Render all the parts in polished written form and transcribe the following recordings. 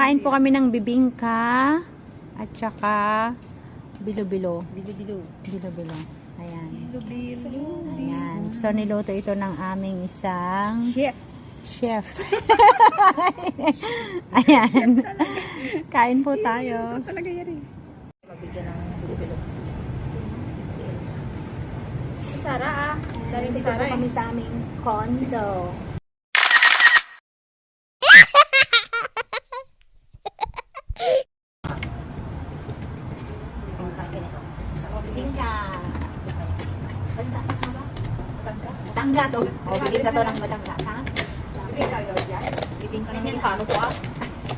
Kakain po kami ng bibingka at saka bilo-bilo. Bilo-bilo. Ayan. Ayan. So, niluto ito ng aming isang chef. Ayan. Kain po tayo. Ito talaga yan eh. Mabigyan ng bilo-bilo. Sara ah. Daring Dito po kami sa aming condo. Bibingka. Batangas. Oh, bibingka to ng Batangas, ha? Bibingka yun yan. Bibingka ng Ilocano to ah.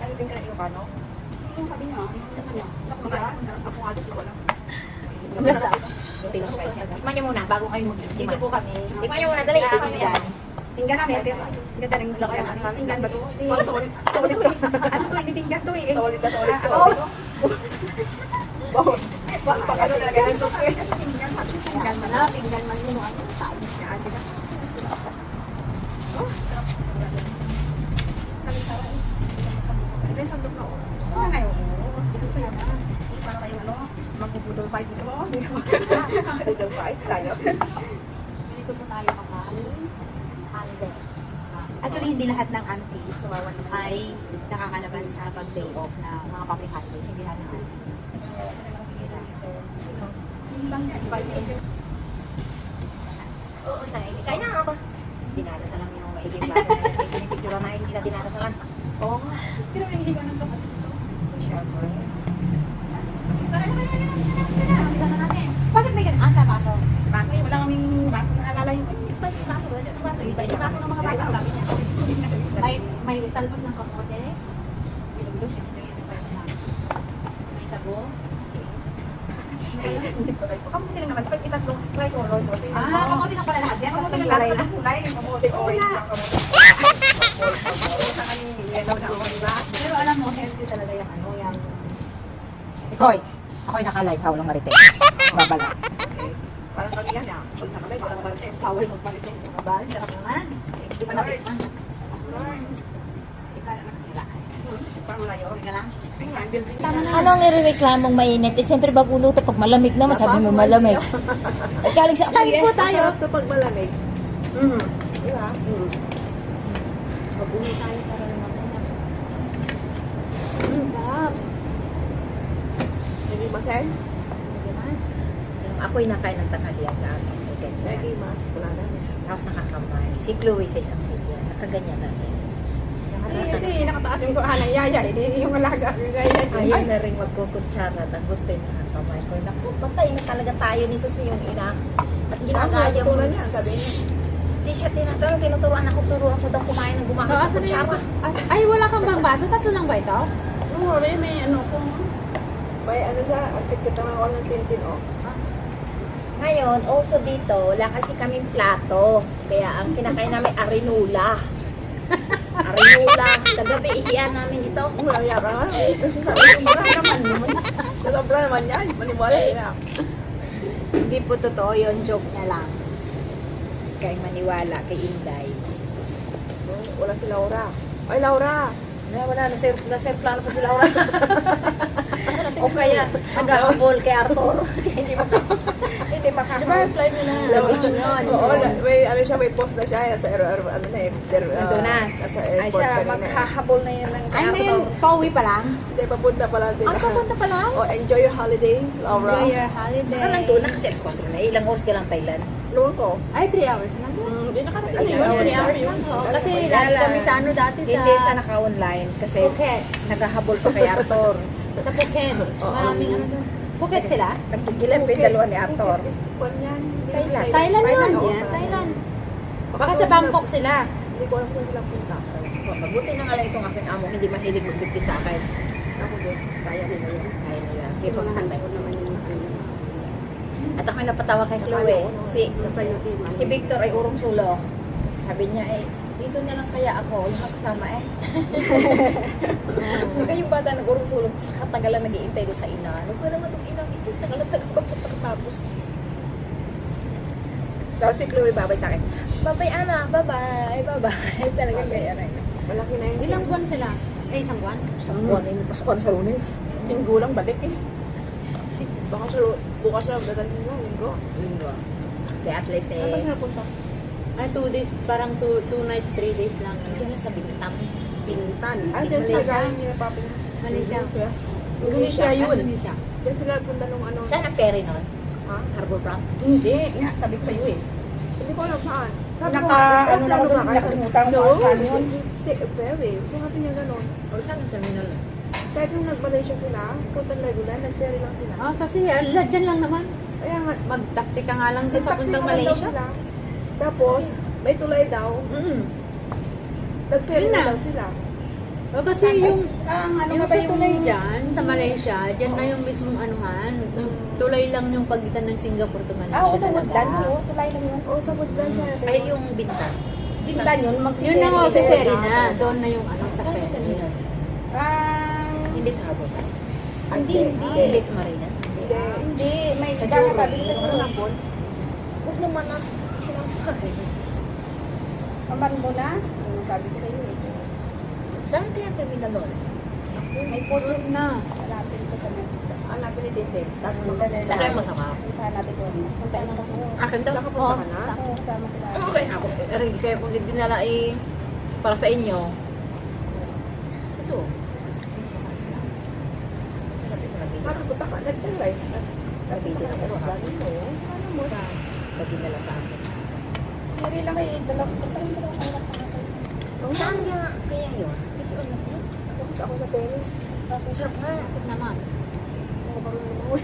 Ay, bibingka ng Ilocano. Yung sabi niya, sa kumara, masarap ako nga dito lang. Basta. Tikman niyo muna bago kayo mag-tikman. Dito po kami. Tikman niyo muna, dali. Tikman niyo. Tinggan namin. Tingnan tayo ng tinggan ba ito? Solid. Solid to eh. Ano to? Hindi tinggan to eh. Solid na solid to. Bawon. Pag ano talaga ng soup eh. Tingnan man na. Tingnan man yun. Ano tayo siya? May sandok na oh. Ano ngayon? Para kayo ano? Magpupudol fight dito. Pudol fight tayo. Dito po tayo kakain. Actually, hindi lahat ng aunties ay nakakalabas kapag day off na mga public holidays. Hindi lahat ng aunties. Oo, tayo. Kain na ako. Dinadasalan yung maiging bagay. Pinipicture na hindi na dinadasalan. Oo nga. Pero hindi ka nang kapatid ito. Siyempre. Bakit may ganun? Sa baso. Baso eh. Wala kaming baso na alala yung Sprite baso. Wala siya baso. Iba yung baso ng mga bata. Sabi niya. May talbos ng kamote. Bilo-bilo, syempre. May sabo. Kamuti lang naman. Pag itatlong tricolor. Kamote na pala lahat. Yan, Kamuti kamote lang na lalay pala. ng kulay. Kamuti orange. Kamuti. Sa kanyang yellow na ako, diba? Pero alam mo, healthy talaga yung ano, yung... Hoy! Ako'y naka-live. Hawlang marites. Babala. Parang pag yan ah. Pag nakalay, parang marites. Bawal magpalitin. Mabali, sarap naman. Hindi pa natikman. Parang wala yun. Ka lang. Anong nirereklamong mainit? Eh, siyempre baguluto pag malamig na, masabi mo malamig. At galing sa Kain po tayo. Masarap to pag malamig. Diba? Mabuhay tayo para naman. Sarap. Hindi ba, sir? Mas. Ako'y nakain ng tanghalian sa amin. Lagi mas. Wala na. Tapos nakakamay. Si Chloe sa isang silya. Nakaganyan na rin. Kasi nakataas yung Kuhan ng yaya. Hindi yung alaga. Ayaw na rin magkukutsara at gusto yung nakakamay ko. Naku, patay na talaga tayo nito sa yung ina. At ginagaya mo. niya. Sabi niya. Hindi siya tinatawag. Tinuturuan ako. Turuan ko daw kumain ng gumamit ng kutsara. Ay, wala kang bang baso? Tatlo lang ba ito? Oo, may ano kung... May ano siya. Ang kita ng ng tintin oh. Ngayon, also dito, wala kasi kaming plato. Kaya ang kinakain namin arinula. Arinula. Sa gabi, ihiyan namin ito. Wala yara. Kasi sabi ko, marami naman. Sobra naman yan. Maniwala na. Hindi po totoo yun. Joke na lang. Kaya maniwala kay Inday. Wala si Laura. Ay, Laura! Wala, nasa plano pa si Laura. O kaya, nag-aabol kay Arthur. Hindi makakabol. Diba, fly mo na? Sabi ko yun. Oo, may, ano siya, may post na siya. Nasa ano na eh. Nandun na. Nasa Ay airport siya, kanina. maghahabol na yan ng Ay, ngayon, pauwi pa lang? Hindi, papunta pa lang sila. Ang papunta pa lang? Oh, enjoy your holiday, Laura. Enjoy your holiday. Ano nandun na kasi alas 4 na. Ilang oras ka lang Thailand. Loon ko. Ay, 3 hours lang. Hindi nakarating. Ay, 3 hours lang. Kasi lagi kami sa ano dati sa... Hindi siya naka-online kasi Phuket. naghahabol pa kay Arthur. Sa Phuket. Maraming ano doon. Phuket sila? Nagtigilan pa yung dalawa ni Arthur. Kwan yan. Thailand. Thailand yun. oo. Thailand. Baka sa Bangkok sila. Hindi ko alam kung saan sila punta. Mabuti na nga lang itong aking amo, hindi mahilig magbitbit sa akin. Ako din. Kaya din yun. Ayun na lang. Sige, Mga pagkatay. hands ko naman yung At ako'y napatawa kay Chloe. Si Victor ay urong sulong. Sabi niya dito na lang kaya ako, yung kasama yung bata nag-urong sulong, sa katagalan nag-iintay ko sa ina. Ano ba naman itong inang ito? Tagalag-tagapagpagpapos. Tapos si Chloe babay sa akin. Babay, anak, bye-bye, bye-bye. Talagang kaya na. Malaki na yun. Ilang buwan sila? isang buwan. Isang buwan na yung pasukan sa Lunes. Linggo lang balik eh. Baka sa bukas na dadalhin mo, linggo. Linggo. Kaya at least Saan ba eh, siya napunta? 2 days, parang 2 nights, 3 days lang. diyan lang sa Bintang. Bintan. Ay, dyan sila galing nila papi. Malaysia. Indonesia yun. Indonesia. Dyan sila punta nung ano. Saan ang ferry nun? Ha? Harbor Front? Hindi. Nga, sabi ko sa'yo eh. Hindi ko alam saan. Sabi ko, Ano na ako doon, nakalimutan ko kung saan yun. Hindi, ferry. Sabi niya gano'n. O saan ang terminal? Kahit nung nag-Malaysia sila, puntang Legoland, nag-ferry lang sila. Kasi dyan lang naman. Kaya nga, Mag-taxi ka nga lang din nag-taxi papuntang naman daw Malaysia. sila. Tapos, may tulay daw. Nag-ferry Yun na. na daw sila. O kasi yung Ano yung ba sa yung tulay dyan, sa Malaysia, dyan na yung mismong anuhan. Yung tulay lang yung pagitan ng Singapore to Malaysia. Oo, sa talaga. Woodlands. Oo, tulay lang yun. O, sa Woodlands na natin. Ay, yung Bintan. Bintan yun. Yun na nga, ferry na. Doon na yung ano sa Saan ang ferry. terminal? Hindi sa Harbor Front. Hindi. Hindi sa Marina. Hindi. May Sa kaya Juro. sabi ko sa Ano Juro. na po? Huwag naman na sinampay. Paman mo na. Ano sabi ko sa'yo eh. Saan kaya terminal nun? May photo Doon na. Hanapin ko sa net. Hanapin ni Tete. Lagay mo sa map. Hanapin ko. Punta na ako. Akin daw. Nakapunta ka na? Oo, sama ko na. Okay, ako. Kaya kung dinala para sa inyo. Ito. Sabi ko, taka, nag-rice. Nabili na ako. Lagi mo. Ano mo? Sa dinala sa akin. Hindi lang kayo. Dalawang ko sa akin. Saan niya kaya yun? Ako sa ferry. Sarap nga. Bakit naman? Ako pa rin naman.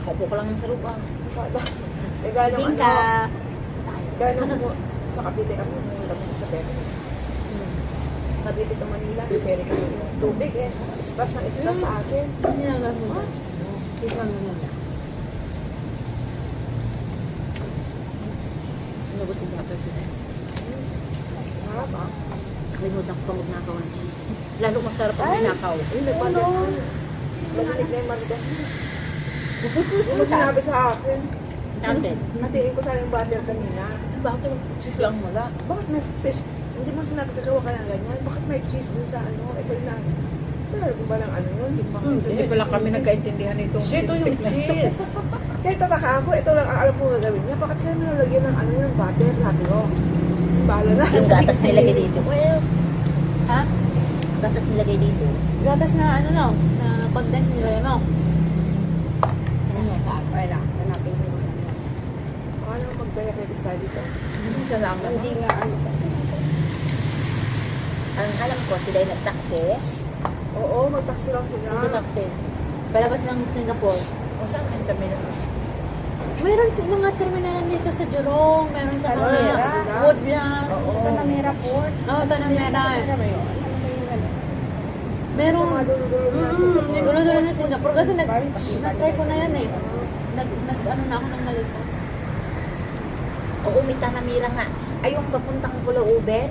Kaupo ko lang sa lupa. Eh, gano'ng Bingka. Gano'ng mo, sa Cavite kami, kami sa ferry. Cavite to Manila, may ferry kami. Tubig eh. Splash ng splash sa akin. Hindi na gano'n. This one mo muna. Inubot ko ba ito? Sarap ah. Kalimutan ko pang magnakaw ng cheese. Lalo masarap ang magnakaw. Ay, nagpagas na. Narinig na yung marigas. Yung sinabi sa akin, Natin. natiin ko sana yung butter kanina. Bakit cheese lang wala? Bakit may fish? Hindi mo sinabi kagawa ka ng ganyan. Bakit may cheese dun sa ano? Ito na. Pero kung ba ng ano yun? Hindi pala kami nagkaintindihan nito. Ito yung cheese. Kaya ito naka ako, ito lang ang alam ko gagawin niya. Bakit kaya nalagyan ng ano yung butter? Sabi ko, bahala na. Yung gatas nilagay dito. Well, Ha? gatas nilagay dito. Gatas na ano no? Na condense nila yun no? Ano sa akin? Wala. Hanapin ko. Ano mag-diabetes tayo dito? Salamat. Hindi nga ano. Ang alam ko, sila yung nag-taxi. Oo, mag-taxi lang sila. Hindi taxi. Palabas ng Singapore. O saan ang terminal? Meron sa mga terminalan dito sa Jurong, meron sa mga Tanamera. Woodlands. Tanamera Port. Oo, Tanamera. Ano ba yun? Ano ba yung ano? Meron. Sa mga dulo-dulo na Singapore. Dulo-dulo na Singapore kasi nag-try ko na yan eh. Ano na ako ng Malaysia. Oo, may Tanamera nga. Ay, yung papuntang Pulau-Uben.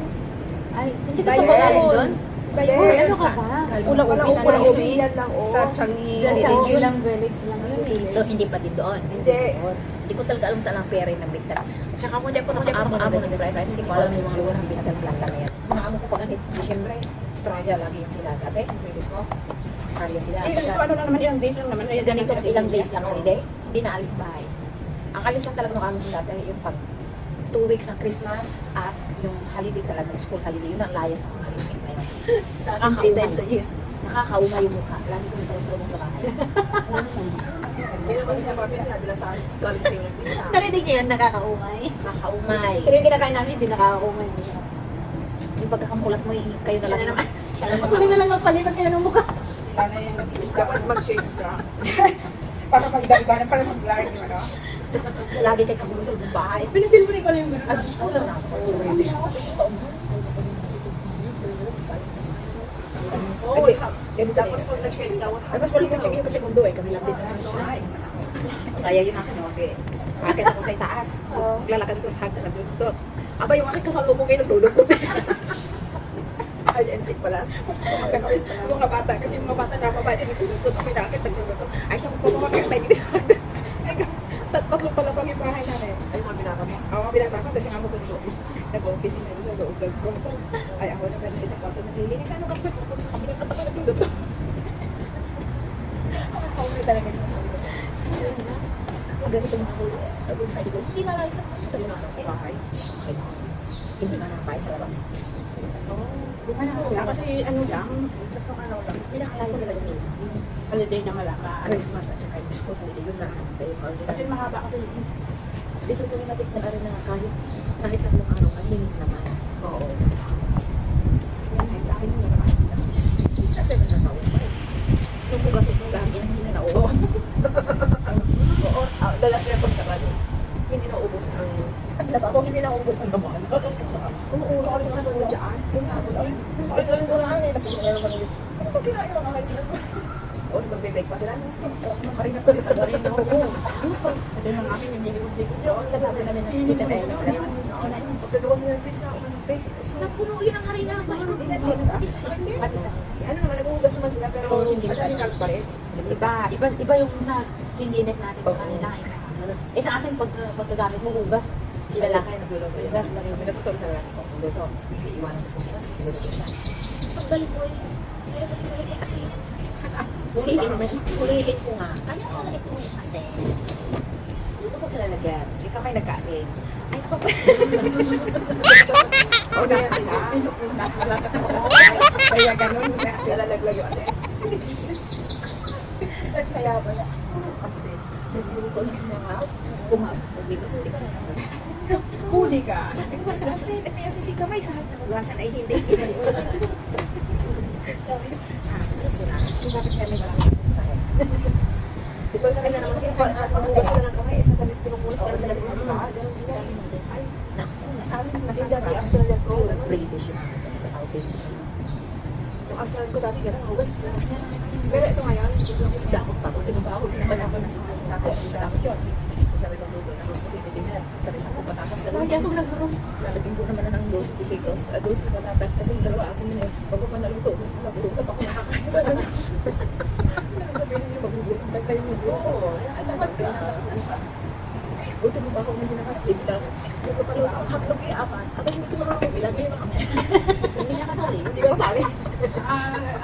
Ay, hindi ka pa Bayan. ba galing doon? Bayan. Uy, ano ka ba? Pulau-Uben Pula na ubi, yun. yan lang oh. Sa Changi. Diyan sa Village. Gilang Village lang yun eh. So, hindi pa din doon. Hindi. Hindi ko talaga alam saan ang ferry ng Bintan. At saka kung hindi ako nakaamo ng friends, hindi ko alam yung mga lugar ng Bintan Planta na yan. Mga amo ko pa ganit. Siyempre, Australia lagi yung sila. Dati, British mo, Australia sila. Eh, ganito ano lang naman, ilang days lang naman. Ayun, Ganito, ilang days lang holiday, hindi na alis sa bahay. Ang alis lang talaga ng amo ko dati, yung pag 2 weeks ng Christmas at yung holiday talaga, school holiday, yun ang layas ng holiday na yun. Sa akin, 3 times a year. Nakakauma yung mukha. Lagi ko masalusulong sa bahay. Hindi naman sinabi lang sa akin. Galing sa'yo ng Bintan. Narinig niya yan, nakakaumay. Nakakaumay. Pero yung kinakain namin, hindi nakakaumay. Yung pagkakamulat mo, kayo na lang. Siya na naman. Huli na lang magpalitan kayo ng mukha. Wala na yung Dapat mag-shakes ka. para magdagdagan, para mag-blur yung ano. Lagi kayo kamulat sa bahay. Pinisilburi ko lang yung gano'n. At gusto ko na ako. British ko. Oo, tapos pag nag-shakes ka, Tapos wala kang lagyan kasi kundo eh. Kami lang din. Masaya yun ako. Okay. Akit ako sa itaas. Lalakad ko sa hagdan. Nagdudot. Aba, yung akit kasalubong kayo nagdudot. hide and seek pala. Yung mga bata, kasi yung mga bata na baba din, nagtutut, ako pinakit, nagtutut. Ay, siya po pumakit tayo dito sa hagdan. Ay, tatlo pala pang yung bahay namin. Ay, mga binata mo. Ako mga binata ko, kasi nga mo ko nag-office na sa loob ko. Ay, ako na kasi sa kwarto naglilinis. Ano ka Kasi talaga sinasabi ko sa'yo. Ayun na. Yung ganito mga huli. Sabi ko, hindi na lang isang tayo na sa bahay. Okay na. Hindi na nakapahit sa labas. Di ba na kasi ano lang, basta ano lang. Pinakalain sila dyan. Holiday na malaka. Christmas at saka yung school holiday. Yun lang. Kasi mahaba kasi Dito ko yung natik na rin na kahit tatlong araw, ang limit naman. Oo. Yan ay sa akin yung nasa kasi. Kasi natawag pa eh. Nung ko kasi kung lagi hindi na naubo. Oo, dalas na pag sabado. Hindi na ubos ang ako hindi na ubos ang laman. Umuuro ako sa sulo dyan. Ay, sa sulo lang eh. Ano ba kinain mga kaibigan ko? O, sa magbibake pa sila. Marina ko sa marina ko. ito lang aking hindi ko Ang lalabi namin ng hindi na tayo. Pagkagawa sila ng pizza, ako ng bake. Napuno yun ang harina. Pati sa ano naman, nag-uugas naman sila, pero madaming kalp pa rin. Iba yung sa cleanliness natin sa kanila. Eh sa atin, pagkagamit mo hugas, Sila lang kayo nagluluto yun. May natutuloy sa lalaki ko. Luto. Iiwanan ko sila. Luto sila. Pagbalik ko eh. Hindi na pati sa lalaki kasi. Hulihin ko nga. Kanya ko na ito kasi. Luto ko sa lalagyan. Si kamay nagkaasin. Ay, ako pa. O, ganyan sila. nasa lasat ako. Kaya ganun. Nalalaglag yung asin. Kaya ba na? Kasi, nagluluto na sila nga. Pumasok. Hindi ka na naman. Huli ka. Sabi ko sa asin, kaya si kamay sa harap ng ugasan ay hindi. Sabi ko, kung bakit kami maraming sasakyan. Di ba kami na naman sila, ang ugas ko ng kamay, sa damit pinupunas ka na sila ng mga ganun sila. Ay, naku, nasabi ko, kasi dati Australian ko, British yun. Southeast. Yung Australian ko dati, ganun, ugas. Pero ito ngayon, dakot pa ako, tinubahog. Panapan na sa akin, dakot yun. Sabi ko, nag-roast potato dinner. Sabi sa patatas ka Kaya ako nag-roast. Lalagyan ko naman na ng 12 potatoes, 12 patatas kasi yung dalawa akin yun eh. Bago pa naluto, gusto ko magugulat ako nakakain sa kanya. Sabihin niyo, magugulat ka kayo mo. Oo, alamad ka. Buti mo ba ako hindi nakatid lang? Hindi ko paluto. Hotdog yung apat. Aba, hindi ko makakapag. Ilagay mo kami. Hindi niya kasali. Hindi ka kasali.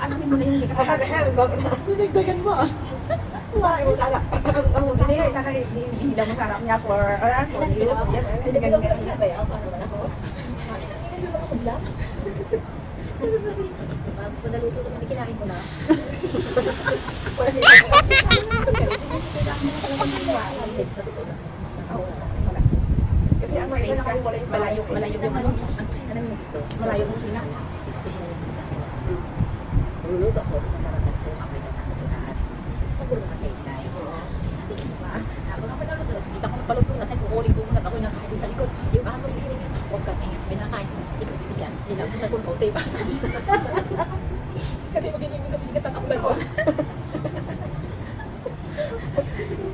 Ano mo na yung hindi ka Dinagdagan mo ah. Ang masarap. Ang masarap. Sana hindi lang masarap niya for you. Hindi ko lang isa ba yan? Paano naman ako? Hindi ko ako lang. Ano sabi? Pag naluto naman, kinain ko na. Kasi ang space ka, malayo yung ano. Ang kusina namin dito. Malayo yung kusina. Kusina namin dito. Luluto ako. Masarapan ko. Amoy na natin sa lahat. Paguro na kay Tay. Sabi isa pa. Habang ako naluto, kita ko paluto natin. Kukuling ko muna. Ako'y nakain sa likod. Yung aso sa silipin. Huwag kang ingat. Pinakain. Ikaw bitigan. Hinapunta ko kautay pa sa kasi magiging mo sa bitigan ang ulan ko.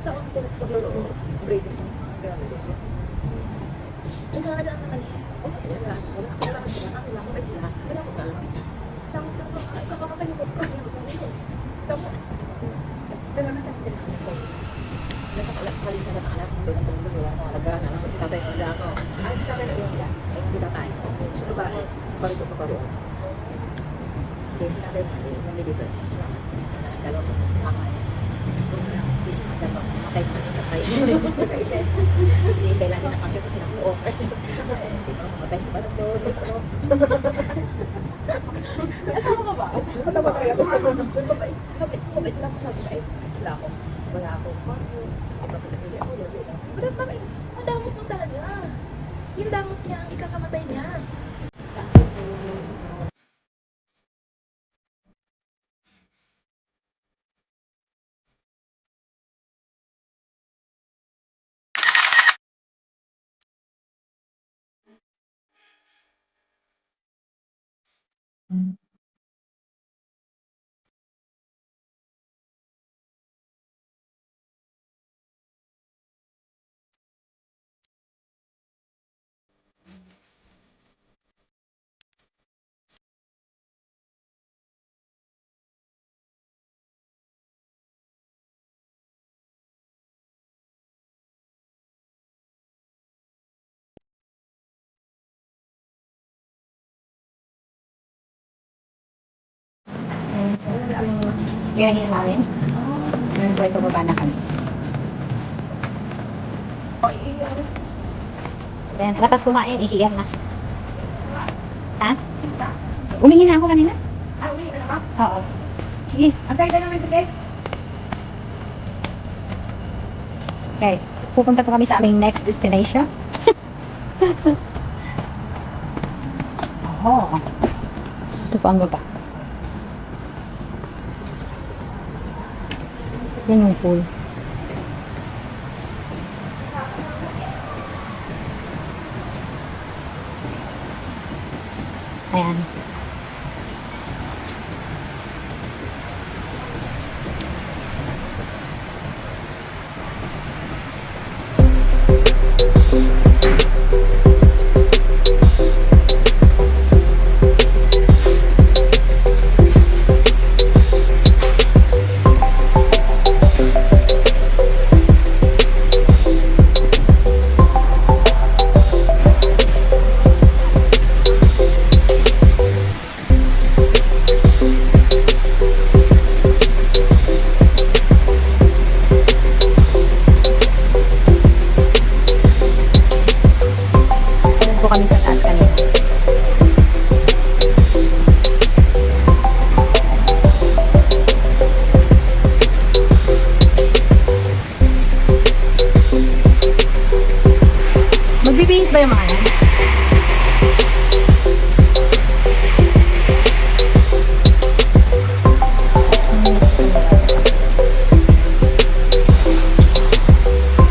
Tawag ko pagluluto sa British. Tsaka ada naman eh. Okay, wala sila. Wala ko sila. Wala ko talaga. Kakakatay ko pa. Tama. Pero nasa sila ako. Nasa kalisa na anak doon sa mundo. Wala akong alagaan. Alam ko si tatay ko ako. Ay, si tatay na yun. Ay, si tatay. Sa bahay. Balik ko pa paruan. Hindi, si tatay na dito. Dalawa ko. Sama eh. Hindi si tatay ko. Matay ko na tatay. Nagkaisa eh. Si Inday lang din nakasya ko. Pinakuo. Hindi ko matay si Balang doon. Asama ka ba? Matawa kaya ako. Kapit lang ko sa sila. Wala ako. Wala ako. Kapit ako. Wala pa rin. Ang damot mo talaga. Yung damot niya, ang ikakamatay niya. Kaya namin. Ngayon po ito baba na kami. Ayan, lakas kumain, ihiyan na. Ha? Umingi na ako kanina. Oo. Sige, antay ka naman sige. Okay, pupunta po kami sa aming next destination. Oh. Ito po ang baba. Yan yung pool. Ayan. Doon po kami sa taas kanina. Magbibihis ba yung mga yan?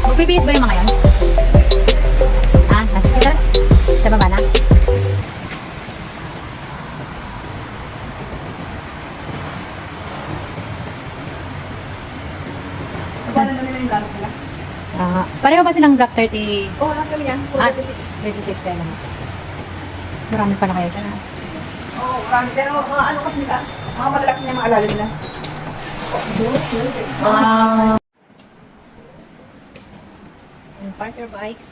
Magbibihis ba yung mga yan? Ah, nasa kita? Sa baba na? Paano na nila yung gamit nila? Ah, pareho ba silang Block 30? Oo, lang kami yan. Ah, 46. 36 tayo lang. Marami pa na kayo dyan. ah. Oo, marami. Pero mga ano kasi nila, mga malalaki niya mga alala nila. And park your bikes.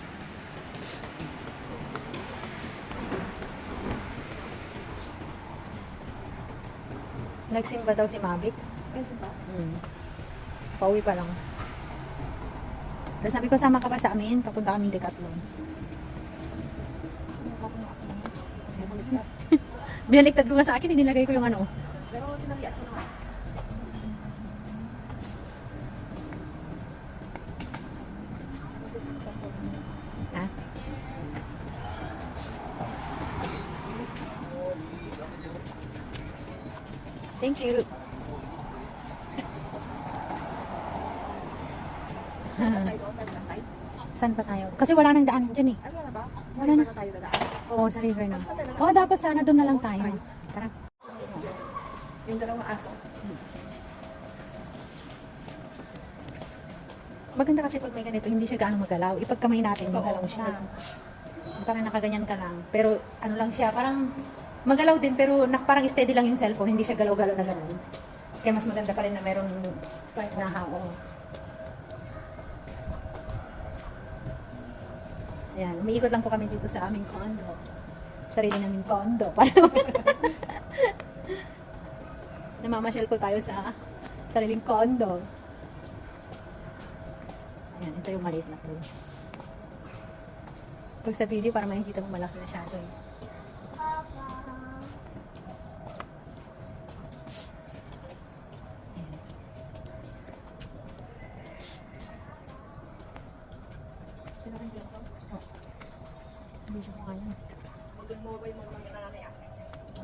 Nagsimba daw si Mavic. Kasi ba? Pauwi pa lang. Pero sabi ko, sama ka ba sa amin? Papunta kaming Decathlon. Binaliktad ko nga sa akin, inilagay ko yung ano. Pero tinalian ko naman. Ha? Thank you. Saan pa tayo? Kasi wala nang daanan dyan eh. Ay, wala ba? Wala na. Tayo dadaan. Oo, sa river na. Oo, dapat sana doon na lang tayo. Tara. Yung dalawang aso. Maganda kasi pag may ganito, hindi siya gaano magalaw. Ipag kamay natin, magalaw siya. Parang nakaganyan ka lang. Pero ano lang siya, parang magalaw din, pero parang steady lang yung cellphone. Hindi siya galaw-galaw na gano'n. Kaya mas maganda pa rin na merong nahao. Ayan, umiikot lang po kami dito sa aming condo. Sarili naming condo. Para namamasyal po tayo sa sariling condo. Ayan, ito yung maliit na pool. Pag sa video, para makikita mo malaki na siya ito eh. Hindi siya kaya.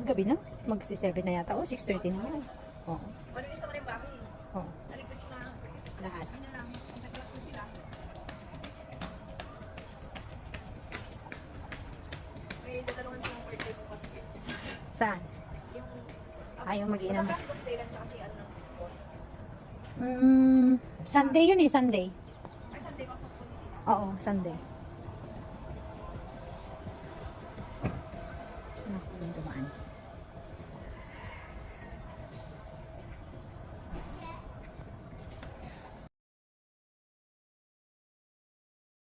Gabi na. Magsi-7 na yata. O, 6:30 na yan. Oo. Malinis naman yung bahay. Oo. Naligpit ko na. Lahat. Ano lang, naglalak ko sila. May dadalawang silang birthday po kasi. Saan? Yung, Ayaw mag-iinam. Kasi kasi lang tsaka si ano. Sunday yun eh, Sunday. Ay, Sunday ko po. Oo, Sunday.